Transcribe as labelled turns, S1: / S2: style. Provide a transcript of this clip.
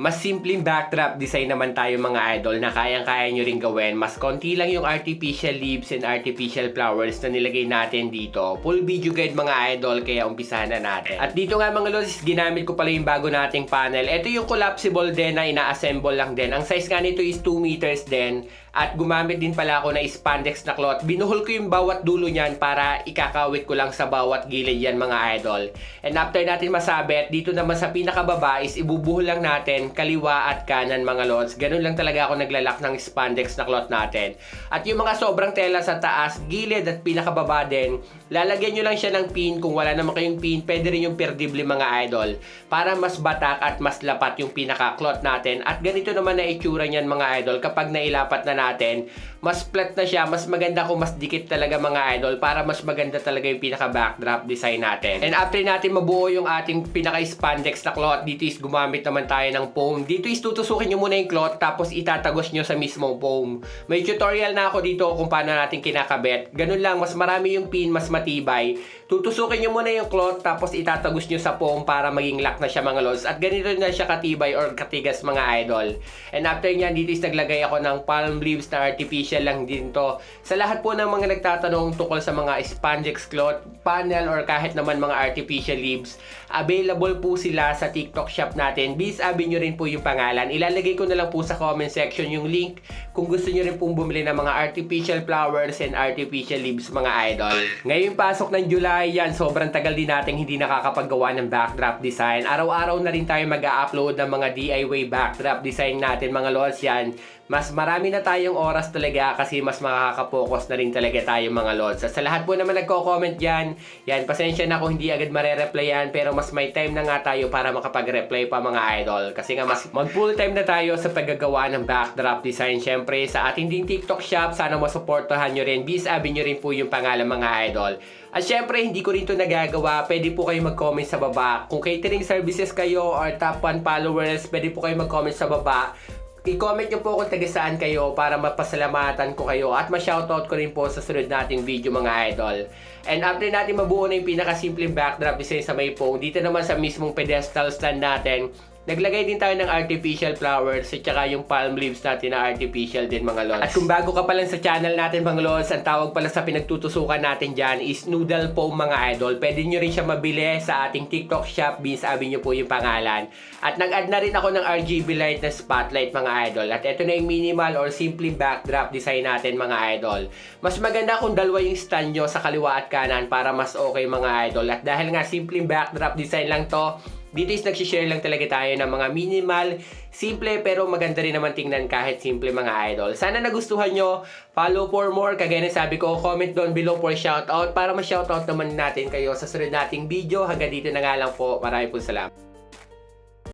S1: Mas simpleng backdrop design naman tayo mga idol na kayang-kaya nyo rin gawin. Mas konti lang yung artificial leaves and artificial flowers na nilagay natin dito. Full video guide mga idol, kaya umpisahan na natin. At dito nga mga lods, ginamit ko pala yung bago nating panel. Ito yung collapsible din na ina-assemble lang din. Ang size nga nito is 2 meters din. At gumamit din pala ako na spandex na cloth. Binuhol ko yung bawat dulo niyan para ikakawit ko lang sa bawat gilid yan mga idol. And after natin masabit, dito naman sa pinakababa is ibubuhol lang natin kaliwa at kanan mga lods. Ganun lang talaga ako naglalak ng spandex na cloth natin. At yung mga sobrang tela sa taas, gilid at pinakababa din, lalagyan nyo lang siya ng pin. Kung wala naman kayong pin, pwede rin yung perdible mga idol. Para mas batak at mas lapat yung pinaka-cloth natin. At ganito naman na itsura niyan mga idol kapag nailapat na natin, mas flat na siya, mas maganda kung mas dikit talaga mga idol para mas maganda talaga yung pinaka backdrop design natin. And after natin mabuo yung ating pinaka spandex na cloth, dito is gumamit naman tayo ng foam. Dito is tutusukin nyo muna yung cloth tapos itatagos nyo sa mismong foam. May tutorial na ako dito kung paano natin kinakabit. Ganun lang, mas marami yung pin, mas matibay. Tutusukin nyo muna yung cloth tapos itatagos nyo sa foam para maging lock na siya mga lods. At ganito na siya katibay or katigas mga idol. And after nyan, dito is naglagay ako ng palm leaves na artificial lang din to. Sa lahat po ng mga nagtatanong tungkol sa mga spandex cloth, panel or kahit naman mga artificial leaves, available po sila sa TikTok shop natin. Biz Abi nyo rin po yung pangalan. Ilalagay ko na lang po sa comment section yung link kung gusto nyo rin pong bumili ng mga artificial flowers and artificial leaves mga idol. Ngayong pasok ng July yan, sobrang tagal din natin hindi nakakapaggawa ng backdrop design. Araw-araw na rin tayo mag-upload ng mga DIY backdrop design natin mga lods yan. Mas marami na tayong oras talaga kasi mas makaka-focus na rin talaga tayo mga lods. At sa lahat po naman nagko-comment dyan, yan, pasensya na kung hindi agad mare-replyan pero mas may time na nga tayo para makapag-reply pa mga idol. Kasi nga mas mag-full time na tayo sa paggagawa ng backdrop design. Syempre sa ating din TikTok shop, sana masuportahan nyo rin. Biz Abi nyo rin po yung pangalan mga idol. At syempre, hindi ko rin ito nagagawa. Pwede po kayo mag-comment sa baba. Kung catering services kayo or top 1 followers, pwede po kayo mag-comment sa baba. I-comment nyo po kung taga saan kayo para mapasalamatan ko kayo at ma-shoutout ko rin po sa sunod nating video mga idol. And after natin mabuo na yung pinakasimpleng backdrop design sa may phone, dito naman sa mismong pedestal stand natin, naglagay din tayo ng artificial flowers at saka yung palm leaves natin na artificial din mga lods. At kung bago ka pa lang sa channel natin mga lods, ang tawag pala sa pinagtutusukan natin dyan is noodle foam mga idol. Pwede nyo rin siya mabili sa ating TikTok shop, Biz Abi nyo po yung pangalan. At nag-add na rin ako ng RGB light na spotlight mga idol. At ito na yung minimal or simple backdrop design natin mga idol. Mas maganda kung dalawa yung stand nyo sa kaliwa at kanan para mas okay mga idol. At dahil nga simple backdrop design lang to, dito is nagsishare lang talaga tayo ng mga minimal, simple pero maganda rin naman tingnan kahit simple mga idol. Sana nagustuhan nyo. Follow for more. Kagaya na sabi ko, comment down below for shoutout para ma-shoutout naman natin kayo sa sunod nating video. Hanggang dito na nga lang po. Maraming po salamat.